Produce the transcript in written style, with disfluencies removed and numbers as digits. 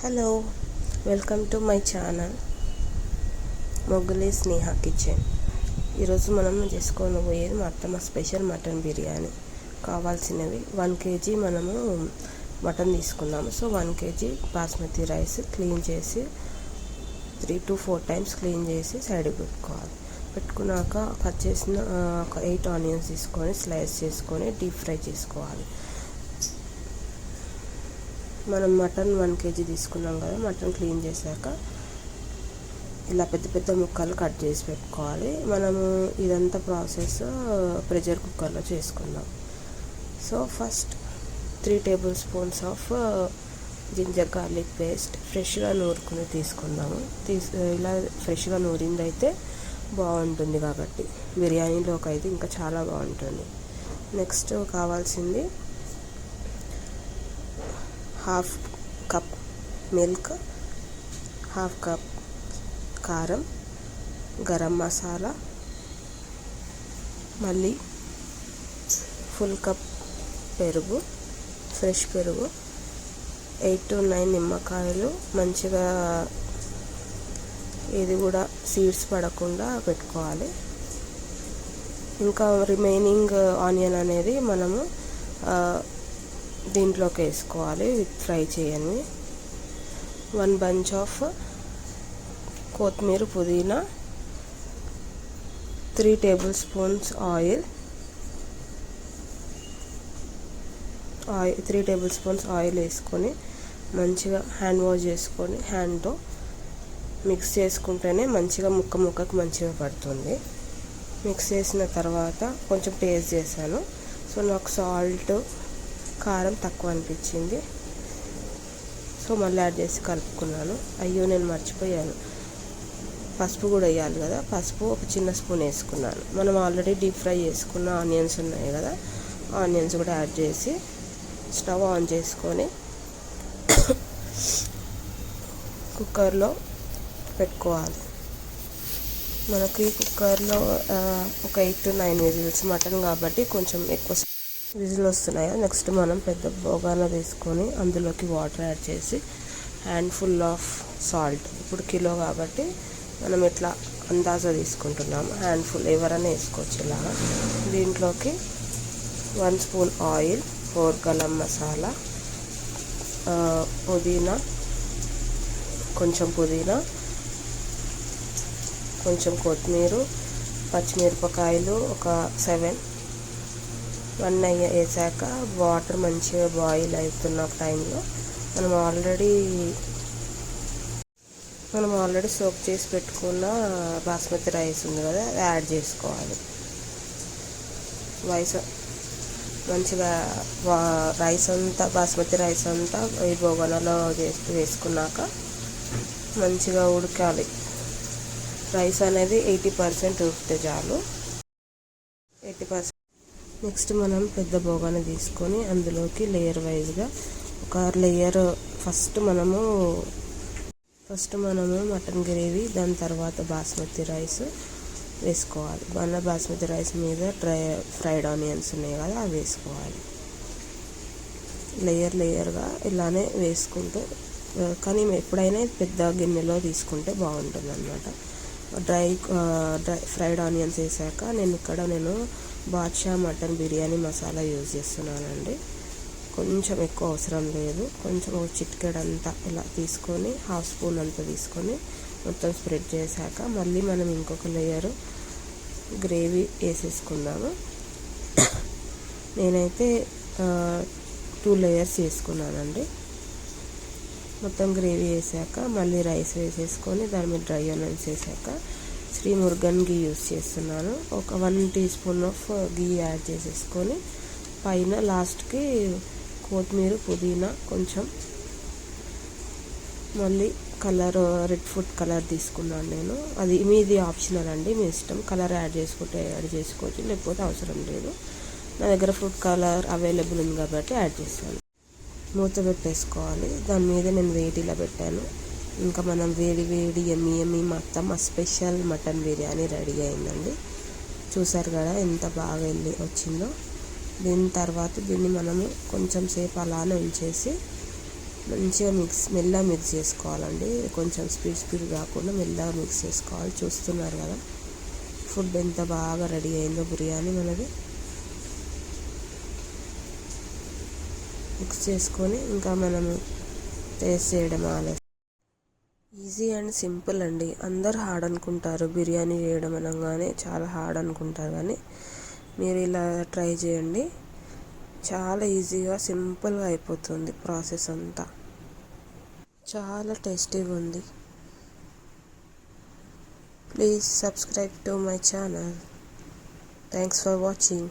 Hello, welcome to my channel Mogguli Sneha kitchen. ఈరోజు మనం చేసుకోబోయేది మా అత్తమ్మ స్పెషల్ మటన్ బిర్యానీ. కావాల్సినవి 1 kg మనము మటన్ తీసుకున్నాము. So 1 kg basmati rice clean చేసి 3 to 4 times క్లీన్ చేసి సైడ్కి పెట్టుకోవాలి. పెట్టుకున్నాక కట్ చేసిన ఒక 8 ఆనియన్స్ తీసుకొని స్లైస్ చేసుకొని డీప్ ఫ్రై చేసుకోవాలి. మనం మటన్ 1 kg తీసుకున్నాం కదా, మటన్ క్లీన్ చేశాక ఇలా పెద్ద పెద్ద ముక్కలు కట్ చేసి పెట్టుకోవాలి. మనము ఇదంతా ప్రాసెస్ ప్రెషర్ కుక్కర్లో చేసుకుందాం. So first 3 tablespoons of ginger garlic paste ఫ్రెష్గా నూరుకుని తీసుకుందాము. ఇలా ఫ్రెష్గా నూరింది అయితే బాగుంటుంది కాబట్టి బిర్యానీలోకి అయితే ఇంకా చాలా బాగుంటుంది. నెక్స్ట్ కావాల్సింది 1/2 cup మిల్క్, 1/2 cup కారం, గరం మసాలా, మళ్ళీ ఫుల్ కప్ పెరుగు, ఫ్రెష్ పెరుగు, 8 to 9 నిమ్మకాయలు మంచిగా ఇది కూడా సీడ్స్ పడకుండా పెట్టుకోవాలి. ఇంకా రిమైనింగ్ ఆనియన్ అనేది మనము దీంట్లోకి వేసుకోవాలి ఫ్రై చేయని. 1 bunch ఆఫ్ కొత్తిమీర, పుదీనా, 3 tablespoons ఆయిల్, 3 tablespoons ఆయిల్ వేసుకొని మంచిగా హ్యాండ్ వాష్ చేసుకొని హ్యాండ్తో మిక్స్ చేసుకుంటేనే మంచిగా ముక్కకు మంచిగా పడుతుంది. మిక్స్ చేసిన తర్వాత కొంచెం టేస్ట్ చేశాను. సో నాకు సాల్ట్, కారం తక్కువ అనిపించింది. సో మళ్ళీ యాడ్ చేసి కలుపుకున్నాను. అయ్యో నేను మర్చిపోయాను, పసుపు కూడా వేయాలి కదా. పసుపు ఒక చిన్న స్పూన్ వేసుకున్నాను. మనం ఆల్రెడీ డీప్ ఫ్రై చేసుకున్న ఆనియన్స్ ఉన్నాయి కదా, ఆనియన్స్ కూడా యాడ్ చేసి స్టవ్ ఆన్ చేసుకొని కుక్కర్లో పెట్టుకోవాలి. మనకి కుక్కర్లో ఒక 8 to 9 విజిల్స్ మటన్ కాబట్టి కొంచెం ఎక్కువ విజిల్ వస్తున్నాయి. నెక్స్ట్ మనం పెద్ద బోగాన తీసుకొని అందులోకి వాటర్ యాడ్ చేసి హ్యాండ్ఫుల్ ఆఫ్ సాల్ట్, ఇప్పుడు కిలో కాబట్టి మనం ఇట్లా అందాజా తీసుకుంటున్నాము. హ్యాండ్ఫుల్ ఎవరైనా వేసుకోవచ్చు ఇలాగా. దీంట్లోకి 1 spoon ఆయిల్, 4 గరం మసాలా, పుదీనా, కొంచెం కొత్తిమీర, పచ్చిమిరపకాయలు ఒక 7 1 వేసాక వాటర్ మంచిగా బాయిల్ అవుతున్న టైంలో మనం ఆల్రెడీ సోక్ చేసి పెట్టుకున్న బాస్మతి రైస్ ఉంది కదా, యాడ్ చేసుకోవాలి. మంచిగా బాస్మతి రైస్ అంతా ఈ బొగనలో వేసుకున్నాక మంచిగా ఉడకాలి. రైస్ అనేది 80% ఉడికితే చాలు. 80%. నెక్స్ట్ మనం పెద్ద బోగాని తీసుకొని అందులోకి లేయర్ వైజ్గా ఒక లేయర్ ఫస్ట్ మనము మటన్ గ్రేవీ, దాని తర్వాత బాస్మతి రైస్ వేసుకోవాలి. మన బాస్మతి రైస్ మీద ఫ్రైడ్ ఆనియన్స్ ఉన్నాయి కదా, అవి వేసుకోవాలి. లేయర్గా ఇలానే వేసుకుంటూ, కానీ ఎప్పుడైనా పెద్ద గిన్నెలో తీసుకుంటే బాగుంటుంది అన్నమాట. డ్రై ఫ్రైడ్ ఆనియన్స్ వేసాక నేను బాద్షా మటన్ బిర్యానీ మసాలా యూజ్ చేస్తున్నానండి. కొంచెం ఎక్కువ అవసరం లేదు, కొంచెం ఒక చిటికెడంతా ఇలా తీసుకొని 1/2 spoon అంతా తీసుకొని మొత్తం స్ప్రెడ్ చేశాక మళ్ళీ మనం ఇంకొక లేయర్ గ్రేవీ వేసేసుకుందాము. నేనైతే 2 layers వేసుకున్నానండి. మొత్తం గ్రేవీ వేసాక మళ్ళీ రైస్ వేసేసుకొని దాని మీద డ్రై ఆనియన్స్ వేసాక శ్రీ మురుగన్ గీ యూస్ చేస్తున్నాను. ఒక 1 teaspoon ఆఫ్ గీ యాడ్ చేసేసుకొని పైన లాస్ట్కి కొత్తిమీర, పుదీనా, కొంచెం మళ్ళీ కలర్ రెడ్ ఫుడ్ కలర్ తీసుకున్నాను నేను. అది మీది ఆప్షనల్ అండి, మీ ఇష్టం. కలర్ యాడ్ చేసుకోవచ్చు, లేకపోతే అవసరం లేదు. నా దగ్గర ఫుడ్ కలర్ అవైలబుల్ ఉంది కాబట్టి యాడ్ చేస్తాను. మూత పెట్టేసుకోవాలి. దాని మీద నేను వేడి ఇలా పెట్టాను. ఇంకా మనం వేడి ఎమ్మి మొత్తం మా స్పెషల్ మటన్ బిర్యానీ రెడీ అయిందండి. చూసారు కదా ఎంత బాగా వచ్చిందో. దీని తర్వాత దీన్ని మనము కొంచెం సేపు అలానే ఉంచేసి మంచిగా మెల్లగా మిక్స్ చేసుకోవాలండి. కొంచెం స్పీడ్ కాకుండా మెల్లగా మిక్స్ చేసుకోవాలి. చూస్తున్నారు కదా ఫుడ్ ఎంత బాగా రెడీ అయిందో బిర్యానీ మనది. మిక్స్ చేసుకొని ఇంకా మనము టేస్ట్ చేయడం ఆలస్యం. ఈజీ అండ్ సింపుల్ అండి. అందరు హార్డ్ అనుకుంటారు బిర్యానీ చేయడం అనగానే, చాలా హార్డ్ అనుకుంటారు, కానీ మీరు ఇలా ట్రై చేయండి. చాలా ఈజీగా సింపుల్గా అయిపోతుంది ప్రాసెస్ అంతా. చాలా టేస్టీగా ఉంది. Please subscribe to my channel. Thanks for watching.